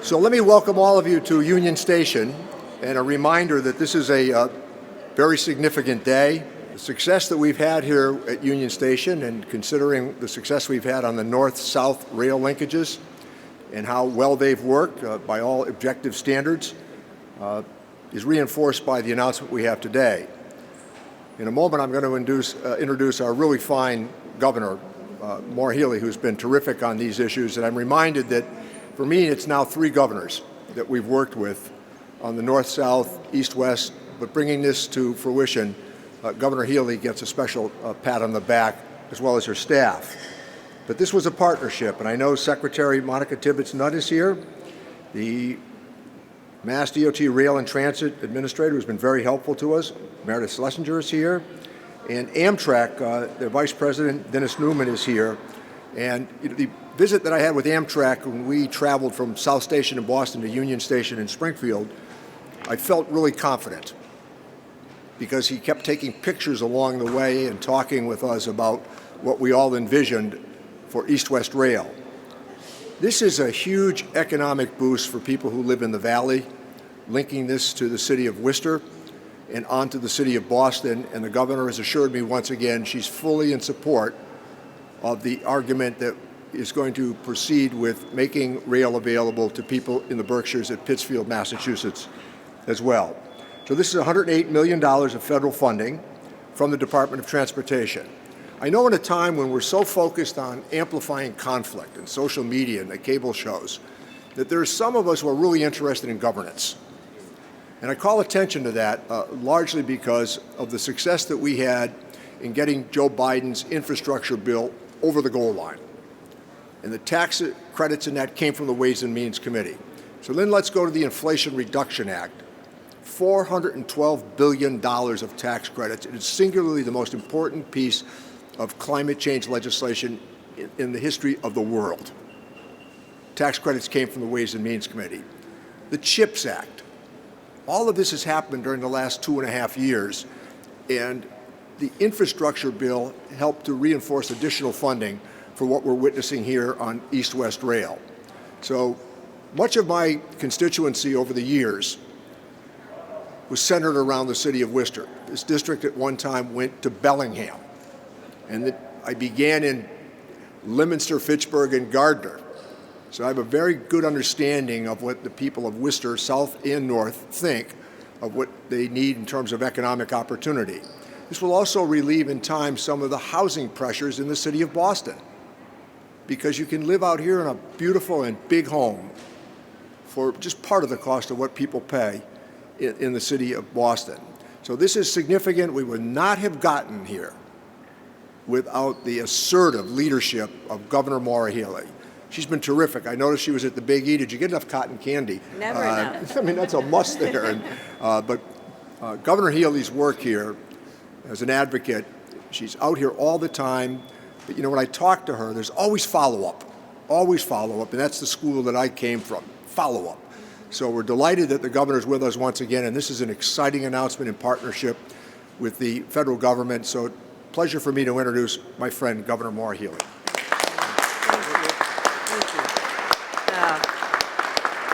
So let me welcome all of you to Union Station, and a reminder that this is a very significant day. The success that we've had here at Union Station, and considering the success we've had on the north-south rail linkages and how well they've worked by all objective standards, is reinforced by the announcement we have today. In a moment, I'm going to introduce our really fine governor, Maura Healey, who's been terrific on these issues, and I'm reminded that for me, it's now 3 governors that we've worked with on the north-south, east-west, but bringing this to fruition, Governor Healey gets a special pat on the back, as well as her staff. But this was a partnership, and I know Secretary Monica Tibbits-Nutt is here, the MassDOT Rail and Transit Administrator, who's been very helpful to us. Meredith Slesinger is here, and Amtrak, the Vice President, Dennis Newman, is here. And the visit that I had with Amtrak when we traveled from South Station in Boston to Union Station in Springfield, I felt really confident because he kept taking pictures along the way and talking with us about what we all envisioned for East-West Rail. This is a huge economic boost for people who live in the Valley, linking this to the city of Worcester and onto the city of Boston, and the governor has assured me once again she's fully in support of the argument that is going to proceed with making rail available to people in the Berkshires at Pittsfield, Massachusetts as well. So this is $108 million of federal funding from the Department of Transportation. I know in a time when we're so focused on amplifying conflict and social media and the cable shows, that there are some of us who are really interested in governance. And I call attention to that largely because of the success that we had in getting Joe Biden's infrastructure bill over the goal line. And the tax credits in that came from the Ways and Means Committee. So then let's go to the Inflation Reduction Act. $412 billion of tax credits. It is singularly the most important piece of climate change legislation in the history of the world. Tax credits came from the Ways and Means Committee. The CHIPS Act. All of this has happened during the last 2.5 years, and the infrastructure bill helped to reinforce additional funding for what we're witnessing here on East-West Rail. So much of my constituency over the years was centered around the city of Worcester. This district at one time went to Bellingham, and I began in Leominster, Fitchburg, and Gardner. So I have a very good understanding of what the people of Worcester, south and north, think of what they need in terms of economic opportunity. This will also relieve in time some of the housing pressures in the city of Boston, because you can live out here in a beautiful and big home for just part of the cost of what people pay in the city of Boston. So this is significant. We would not have gotten here without the assertive leadership of Governor Maura Healey. She's been terrific. I noticed she was at the Big E. Did you get enough cotton candy? Never enough. I mean, that's a must there. And, but Governor Healey's work here as an advocate, she's out here all the time. But, when I talk to her, there's always follow-up, and that's the school that I came from, follow-up. So we're delighted that the governor's with us once again, and this is an exciting announcement in partnership with the federal government. So pleasure for me to introduce my friend, Governor Maura Healey.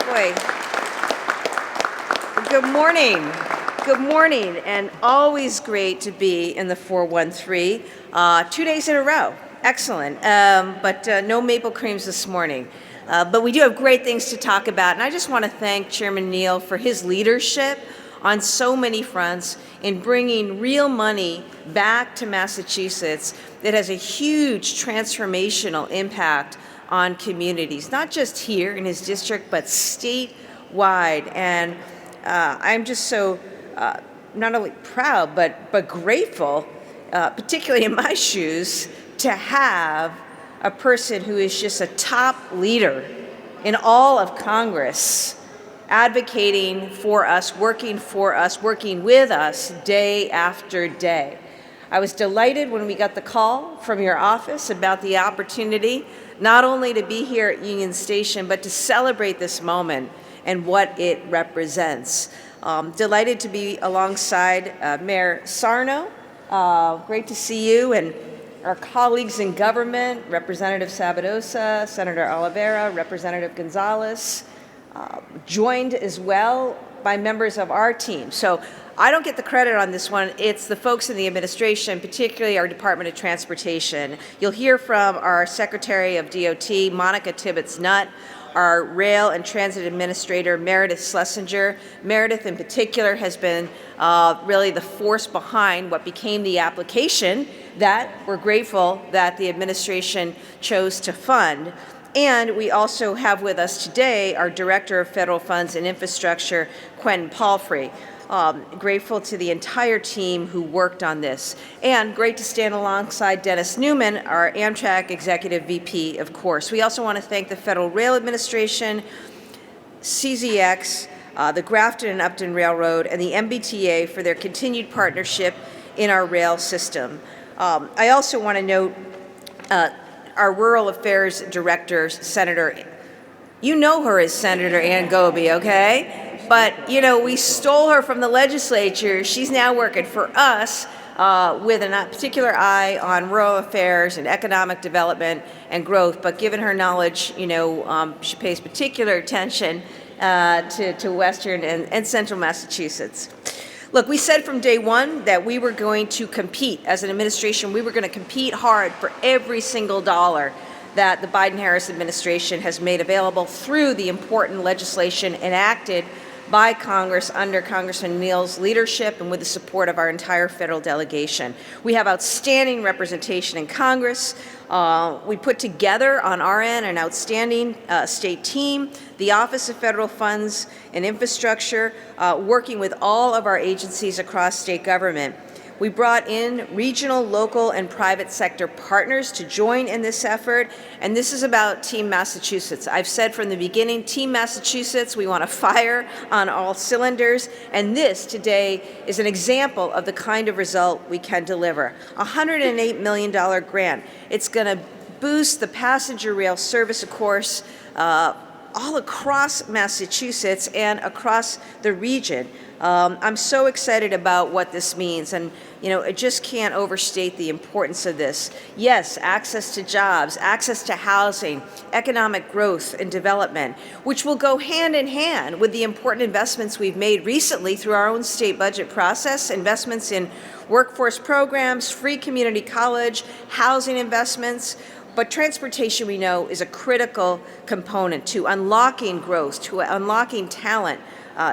Boy, good morning. Good morning, and always great to be in the 413. 2 days in a row, excellent. But no maple creams this morning. But we do have great things to talk about, and I just want to thank Chairman Neal for his leadership on so many fronts in bringing real money back to Massachusetts that has a huge transformational impact on communities, not just here in his district, but statewide. And I'm just so not only proud, but grateful, particularly in my shoes, to have a person who is just a top leader in all of Congress, advocating for us, working with us day after day. I was delighted when we got the call from your office about the opportunity not only to be here at Union Station, but to celebrate this moment and what it represents. Delighted to be alongside Mayor Sarno. Great to see you, and our colleagues in government, Representative Sabadosa, Senator Oliveira, Representative Gonzalez, joined as well by members of our team. So I don't get the credit on this one. It's the folks in the administration, particularly our Department of Transportation. You'll hear from our Secretary of DOT, Monica Tibbits-Nutt, our Rail and Transit Administrator, Meredith Slesinger. Meredith, in particular, has been really the force behind what became the application that we're grateful that the administration chose to fund. And we also have with us today our Director of Federal Funds and Infrastructure, Quentin Palfrey. Grateful to the entire team who worked on this. And great to stand alongside Dennis Newman, our Amtrak Executive VP, of course. We also want to thank the Federal Rail Administration, CZX, the Grafton and Upton Railroad, and the MBTA for their continued partnership in our rail system. I also want to note our Rural Affairs Director, Senator, you know her as Senator Ann Goby, okay? But, you know, we stole her from the legislature. She's now working for us with a particular eye on rural affairs and economic development and growth. But given her knowledge, you know, she pays particular attention to Western and Central Massachusetts. Look, we said from day one that we were going to compete as an administration. We were going to compete hard for every single dollar that the Biden-Harris administration has made available through the important legislation enacted by Congress under Congressman Neal's leadership and with the support of our entire federal delegation. We have outstanding representation in Congress. We put together on our end an outstanding state team, the Office of Federal Funds and Infrastructure, working with all of our agencies across state government. We brought in regional, local, and private sector partners to join in this effort, and this is about Team Massachusetts. I've said from the beginning, Team Massachusetts, we want to fire on all cylinders, and this today is an example of the kind of result we can deliver. A $108 million grant. It's going to boost the passenger rail service, of course, all across Massachusetts and across the region. I'm so excited about what this means, and you know, I just can't overstate the importance of this. Yes, access to jobs, access to housing, economic growth and development, which will go hand in hand with the important investments we've made recently through our own state budget process, investments in workforce programs, free community college, housing investments. But transportation, we know, is a critical component to unlocking growth, to unlocking talent,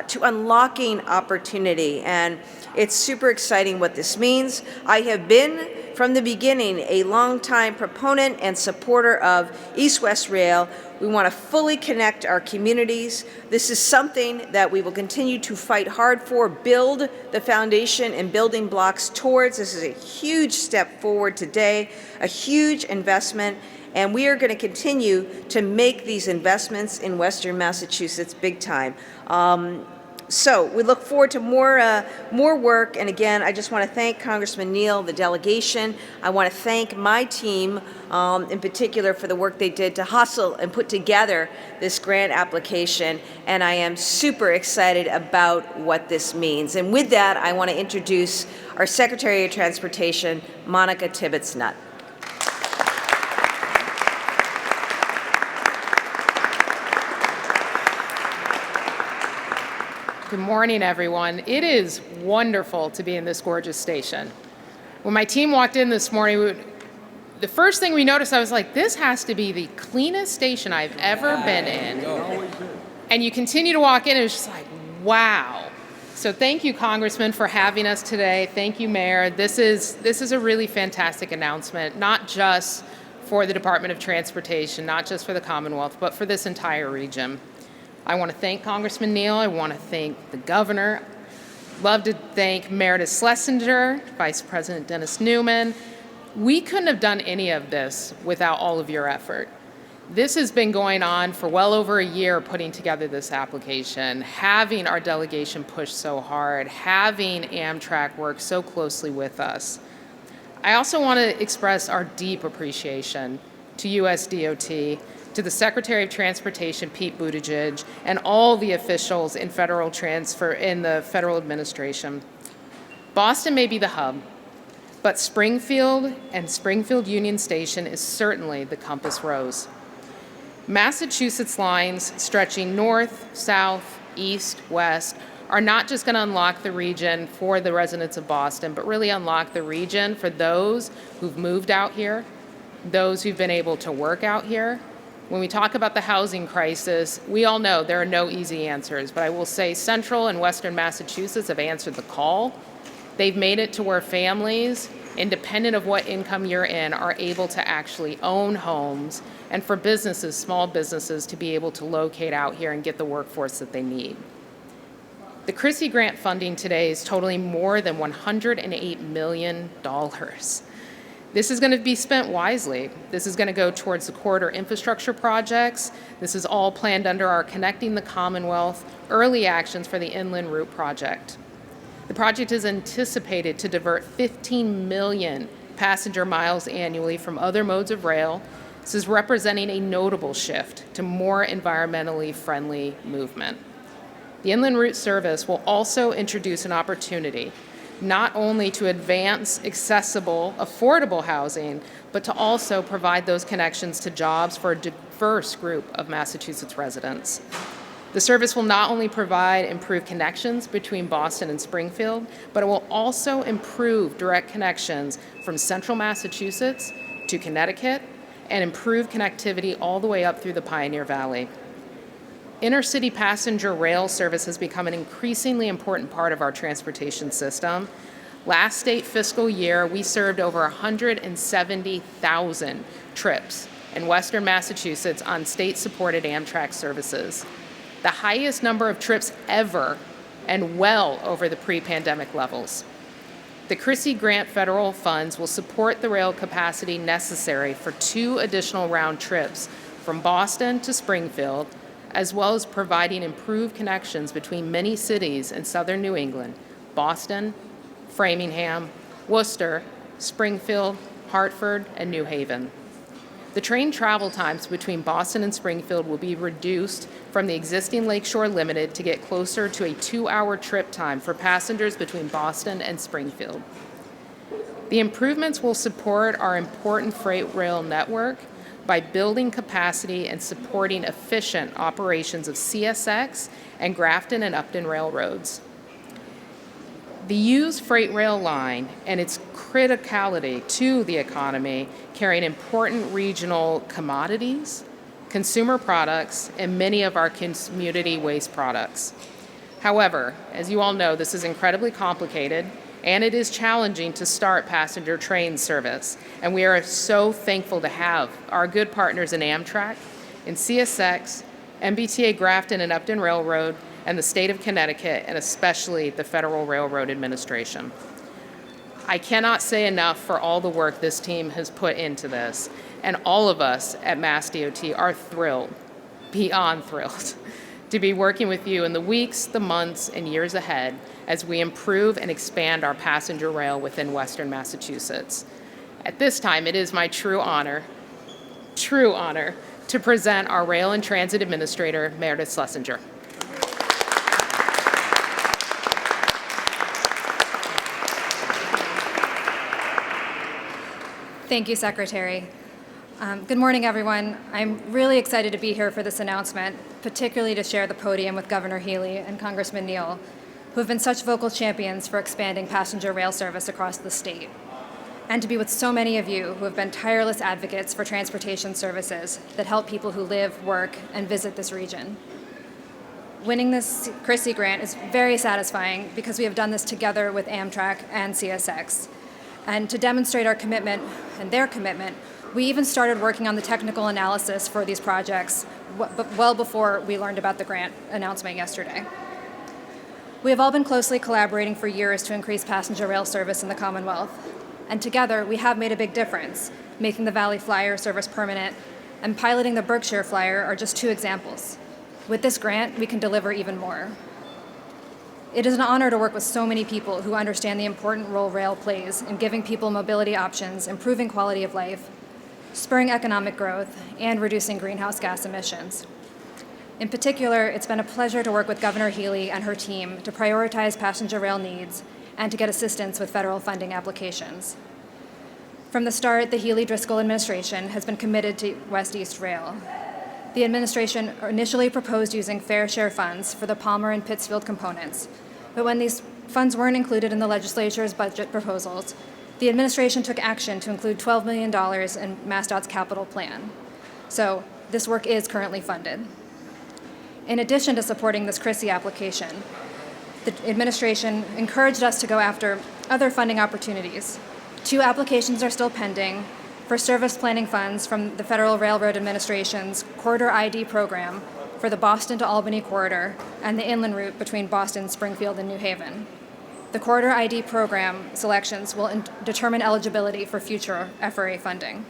to unlocking opportunity. And it's super exciting what this means. I have been, from the beginning, a longtime proponent and supporter of East-West Rail. We want to fully connect our communities. This is something that we will continue to fight hard for, build the foundation and building blocks towards. This is a huge step forward today, a huge investment, and we are going to continue to make these investments in Western Massachusetts big time. So we look forward to more work. And again, I just want to thank Congressman Neal, the delegation. I want to thank my team in particular for the work they did to hustle and put together this grant application. And I am super excited about what this means. And with that, I want to introduce our Secretary of Transportation, Monica Tibbits-Nutt. Good morning, everyone. It is wonderful to be in this gorgeous station. When my team walked in this morning, the first thing we noticed, I was like, this has to be the cleanest station I've ever been in. And you continue to walk in, and it's just like, wow. So thank you, Congressman, for having us today. Thank you, Mayor. This is a really fantastic announcement, not just for the Department of Transportation, not just for the Commonwealth, but for this entire region. I want to thank Congressman Neal. I want to thank the governor. Love to thank Meredith Slesinger, Vice President Dennis Newman. We couldn't have done any of this without all of your effort. This has been going on for well over a year, putting together this application, having our delegation push so hard, having Amtrak work so closely with us. I also want to express our deep appreciation to USDOT, to the Secretary of Transportation, Pete Buttigieg, and all the officials in the federal administration. Boston may be the hub, but Springfield and Springfield Union Station is certainly the compass rose. Massachusetts lines stretching north, south, east, west are not just going to unlock the region for the residents of Boston, but really unlock the region for those who've moved out here, those who've been able to work out here. When we talk about the housing crisis, we all know there are no easy answers, but I will say Central and Western Massachusetts have answered the call. They've made it to where families, independent of what income you're in, are able to actually own homes, and for businesses, small businesses, to be able to locate out here and get the workforce that they need. The CRISI grant funding today is totaling more than $108 million. This is going to be spent wisely. This is going to go towards the corridor infrastructure projects. This is all planned under our Connecting the Commonwealth early actions for the Inland Route project. The project is anticipated to divert 15 million passenger miles annually from other modes of rail. This is representing a notable shift to more environmentally friendly movement. The Inland Route service will also introduce an opportunity not only to advance accessible, affordable housing, but to also provide those connections to jobs for a diverse group of Massachusetts residents. The service will not only provide improved connections between Boston and Springfield, but it will also improve direct connections from central Massachusetts to Connecticut and improve connectivity all the way up through the Pioneer Valley. Intercity passenger rail service has become an increasingly important part of our transportation system. Last state fiscal year, we served over 170,000 trips in Western Massachusetts on state-supported Amtrak services, the highest number of trips ever and well over the pre-pandemic levels. The CRISI grant federal funds will support the rail capacity necessary for 2 additional round trips from Boston to Springfield, as well as providing improved connections between many cities in southern New England: Boston, Framingham, Worcester, Springfield, Hartford, and New Haven. The train travel times between Boston and Springfield will be reduced from the existing Lakeshore Limited to get closer to a 2-hour trip time for passengers between Boston and Springfield. The improvements will support our important freight rail network by building capacity and supporting efficient operations of CSX and Grafton and Upton railroads. The used freight rail line and its criticality to the economy, carrying important regional commodities, consumer products, and many of our community waste products. However, as you all know, this is incredibly complicated, and it is challenging to start passenger train service. And we are so thankful to have our good partners in Amtrak, in CSX, MBTA Grafton and Upton Railroad, and the state of Connecticut, and especially the Federal Railroad Administration. I cannot say enough for all the work this team has put into this, and all of us at MassDOT are thrilled, beyond thrilled, to be working with you in the weeks, the months, and years ahead as we improve and expand our passenger rail within Western Massachusetts. At this time, it is my true honor, to present our Rail and Transit Administrator, Meredith Slesinger. Thank you, Secretary. Good morning, everyone. I'm really excited to be here for this announcement, particularly to share the podium with Governor Healey and Congressman Neal, who have been such vocal champions for expanding passenger rail service across the state, and to be with so many of you who have been tireless advocates for transportation services that help people who live, work, and visit this region. Winning this CRISI grant is very satisfying because we have done this together with Amtrak and CSX. And to demonstrate our commitment and their commitment, we even started working on the technical analysis for these projects well before we learned about the grant announcement yesterday. We have all been closely collaborating for years to increase passenger rail service in the Commonwealth. And together, we have made a big difference. Making the Valley Flyer service permanent and piloting the Berkshire Flyer are just 2 examples. With this grant, we can deliver even more. It is an honor to work with so many people who understand the important role rail plays in giving people mobility options, improving quality of life, spurring economic growth, and reducing greenhouse gas emissions. In particular, it's been a pleasure to work with Governor Healey and her team to prioritize passenger rail needs and to get assistance with federal funding applications. From the start, the Healey-Driscoll administration has been committed to West-East Rail. The administration initially proposed using fair share funds for the Palmer and Pittsfield components, but when these funds weren't included in the legislature's budget proposals, the administration took action to include $12 million in MassDOT's capital plan. So this work is currently funded. In addition to supporting this CRISI application, the administration encouraged us to go after other funding opportunities. 2 applications are still pending for service planning funds from the Federal Railroad Administration's Corridor ID program for the Boston to Albany corridor and the inland route between Boston, Springfield, and New Haven. The Corridor ID program selections will determine eligibility for future FRA funding.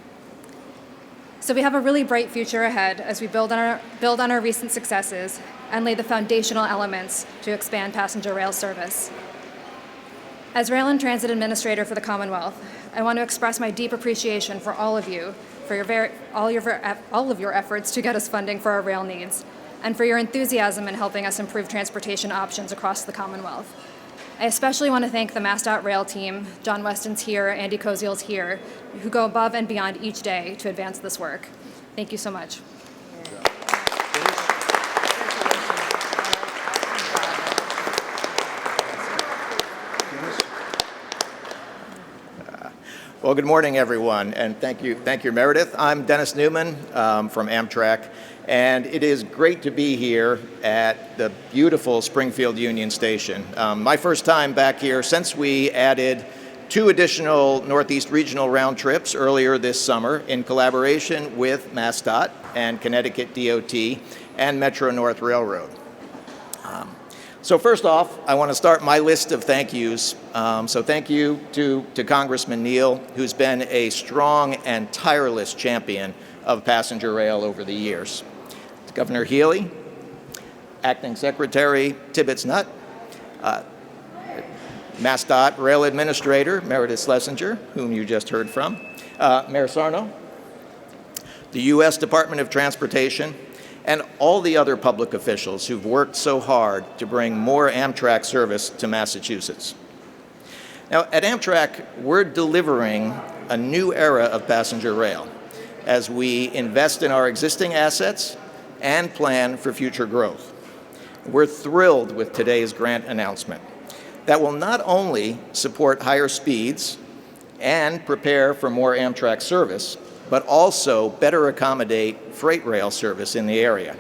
So we have a really bright future ahead as we build on our recent successes and lay the foundational elements to expand passenger rail service. As Rail and Transit Administrator for the Commonwealth, I want to express my deep appreciation for all of you, for all of your efforts to get us funding for our rail needs, and for your enthusiasm in helping us improve transportation options across the Commonwealth. I especially want to thank the MassDOT Rail team, John Weston's here, Andy Koziel's here, who go above and beyond each day to advance this work. Thank you so much. Well, good morning, everyone, and thank you, Meredith. I'm Dennis Newman from Amtrak, and it is great to be here at the beautiful Springfield Union Station. My first time back here since we added 2 additional Northeast regional round trips earlier this summer in collaboration with MassDOT and Connecticut DOT and Metro North Railroad. So first off, I want to start my list of thank yous. So thank you to Congressman Neal, who's been a strong and tireless champion of passenger rail over the years. To Governor Healey, Acting Secretary Tibbits-Nutt, MassDOT Rail Administrator Meredith Slesinger, whom you just heard from, Mayor Sarno, the U.S. Department of Transportation, and all the other public officials who've worked so hard to bring more Amtrak service to Massachusetts. Now, at Amtrak, we're delivering a new era of passenger rail as we invest in our existing assets and plan for future growth. We're thrilled with today's grant announcement that will not only support higher speeds and prepare for more Amtrak service, but also better accommodate freight rail service in the area.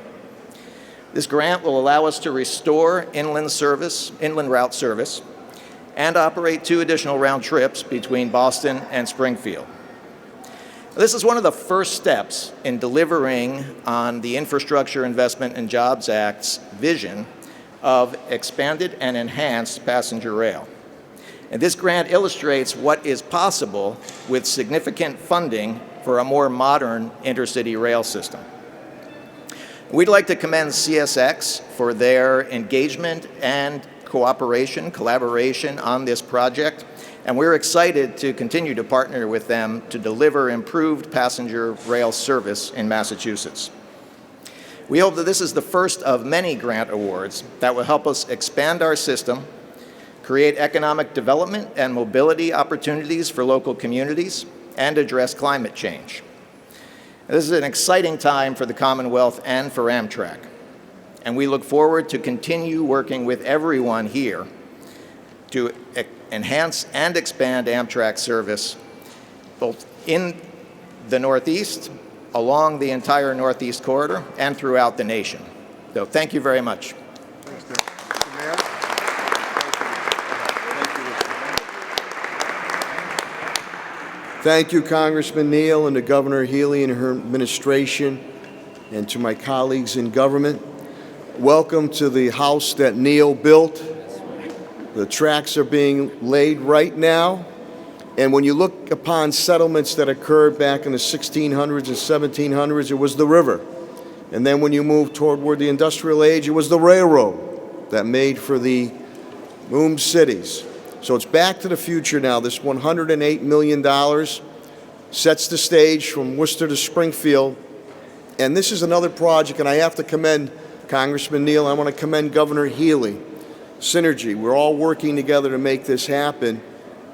This grant will allow us to restore inland route service, and operate 2 additional round trips between Boston and Springfield. This is one of the first steps in delivering on the Infrastructure Investment and Jobs Act's vision of expanded and enhanced passenger rail. And this grant illustrates what is possible with significant funding for a more modern intercity rail system. We'd like to commend CSX for their engagement and collaboration on this project, and we're excited to continue to partner with them to deliver improved passenger rail service in Massachusetts. We hope that this is the first of many grant awards that will help us expand our system, create economic development and mobility opportunities for local communities, and address climate change. This is an exciting time for the Commonwealth and for Amtrak, and we look forward to continue working with everyone here to enhance and expand Amtrak service both in the Northeast, along the entire Northeast corridor, and throughout the nation. So thank you very much. Thanks, Mr. Mayor. Thank you, Congressman Neal, and to Governor Healey and her administration, and to my colleagues in government. Welcome to the house that Neal built. The tracks are being laid right now, and when you look upon settlements that occurred back in the 1600s and 1700s, it was the river. And then when you move toward the industrial age, it was the railroad that made for the boom cities. So it's back to the future now. This $108 million sets the stage from Worcester to Springfield. And this is another project, and I have to commend Congressman Neal. I want to commend Governor Healey. Synergy. We're all working together to make this happen.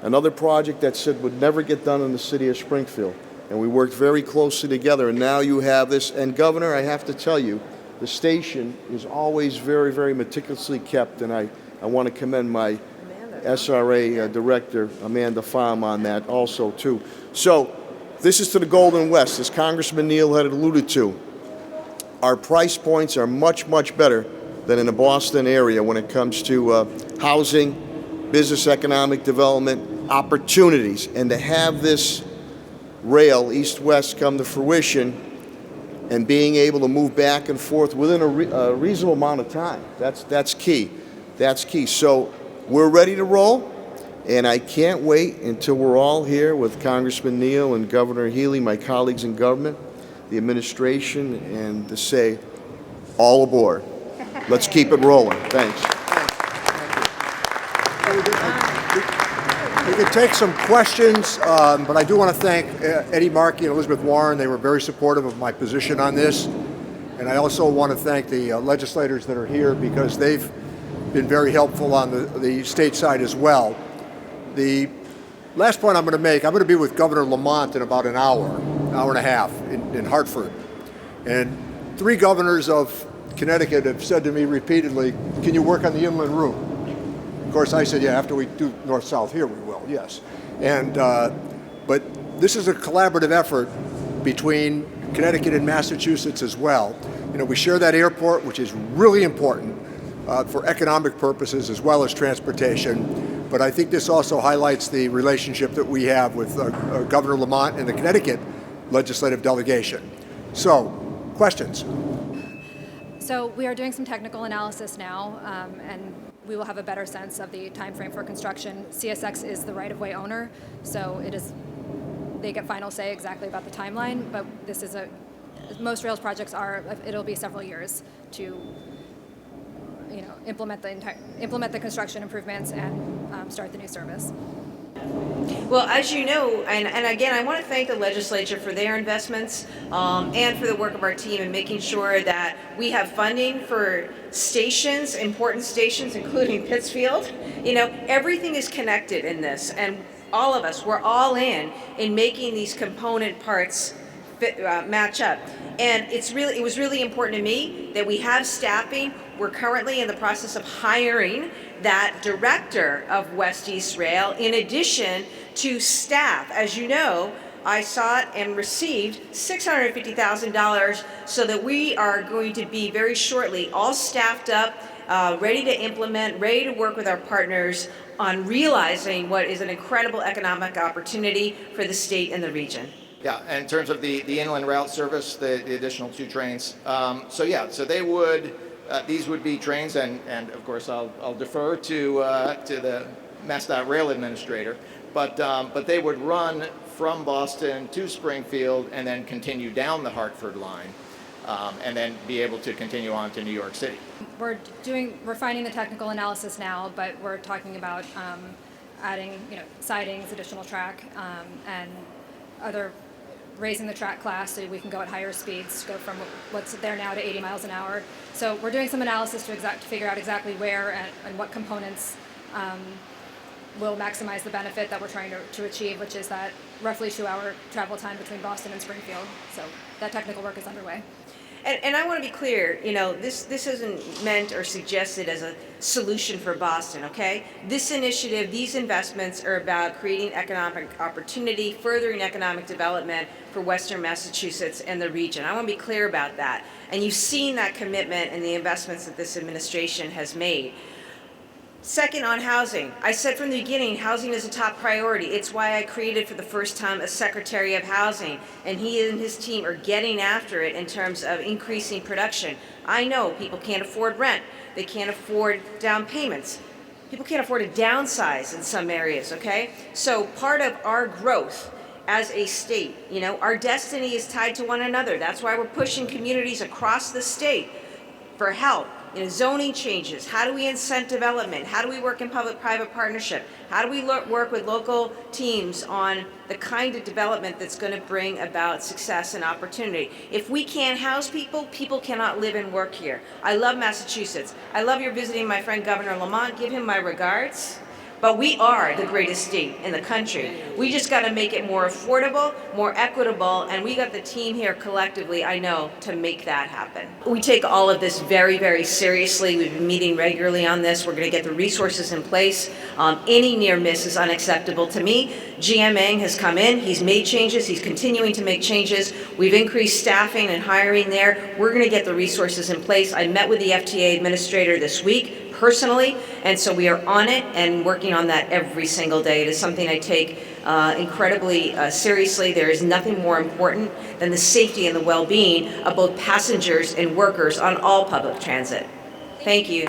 Another project that said would never get done in the city of Springfield. and we worked very closely together, and now you have this. And Governor, I have to tell you, the station is always very, very meticulously kept, and I want to commend my SRA Director, Amanda Pham, on that also, too. So this is to the Golden West, as Congressman Neal had alluded to. Our price points are much, much better than in the Boston area when it comes to housing, business economic development, opportunities. And to have this rail, east-west, come to fruition and being able to move back and forth within a reasonable amount of time, that's key. That's key. So we're ready to roll, and I can't wait until we're all here with Congressman Neal and Governor Healey, my colleagues in government, the administration, and to say, all aboard. Let's keep it rolling. Thanks. We could take some questions, but I do want to thank Eddie Markey and Elizabeth Warren. They were very supportive of my position on this. And I also want to thank the legislators that are here because they've been very helpful on the state side as well. The last point I'm going to make, I'm going to be with Governor Lamont in about an hour and a half in Hartford. And 3 governors of Connecticut have said to me repeatedly, can you work on the inland route? Of course, I said, yeah, after we do north-south here, we will, yes. And, but this is a collaborative effort between Connecticut and Massachusetts as well. You know, we share that airport, which is really important for economic purposes as well as transportation. But I think this also highlights the relationship that we have with Governor Lamont and the Connecticut legislative delegation. So, questions? So we are doing some technical analysis now, and we will have a better sense of the time frame for construction. CSX is the right-of-way owner, so they get final say exactly about the timeline, but this is most rails projects it'll be several years to implement the construction improvements and start the new service. Well, as you know, and again, I want to thank the legislature for their investments and for the work of our team in making sure that we have funding for stations, important stations, including Pittsfield. You know, everything is connected in this, and all of us, we're all in making these component parts match up. And it was really important to me that we have staffing. We're currently in the process of hiring that director of West East Rail in addition to staff. As you know, I sought and received $650,000 so that we are going to be very shortly all staffed up, ready to implement, ready to work with our partners on realizing what is an incredible economic opportunity for the state and the region. Yeah, and in terms of the inland route service, the additional 2 trains. So they would, these would be trains, and of course I'll defer to the MassDOT rail administrator, but they would run from Boston to Springfield and then continue down the Hartford line, and then be able to continue on to New York City. We're refining the technical analysis now, but we're talking about adding, sidings, additional track, and raising the track class so we can go at higher speeds, go from what's there now to 80 miles an hour. So we're doing some analysis to figure out exactly where and what components will maximize the benefit that we're trying to achieve, which is that roughly 2-hour travel time between Boston and Springfield. So that technical work is underway. And I want to be clear, this isn't meant or suggested as a solution for Boston, okay? This initiative, these investments are about creating economic opportunity, furthering economic development for Western Massachusetts and the region. I want to be clear about that. And you've seen that commitment and the investments that this administration has made. Second, on housing. I said from the beginning, housing is a top priority. It's why I created for the first time a Secretary of Housing, and he and his team are getting after it in terms of increasing production. I know people can't afford rent. They can't afford down payments. People can't afford to downsize in some areas, okay? So part of our growth as a state, our destiny is tied to one another. That's why we're pushing communities across the state for help. Zoning changes. How do we incent development? How do we work in public-private partnership? How do we work with local teams on the kind of development that's going to bring about success and opportunity? If we can't house people, people cannot live and work here. I love Massachusetts. I love your visiting my friend Governor Lamont. Give him my regards. But we are the greatest state in the country. We just got to make it more affordable, more equitable, and we got the team here collectively, I know, to make that happen. We take all of this very, very seriously. We've been meeting regularly on this. We're going to get the resources in place. Any near miss is unacceptable to me. GMA has come in. He's made changes. He's continuing to make changes. We've increased staffing and hiring there. We're going to get the resources in place. I met with the FTA administrator this week personally, and so we are on it and working on that every single day. It is something I take incredibly seriously. There is nothing more important than the safety and the well-being of both passengers and workers on all public transit. Thank you.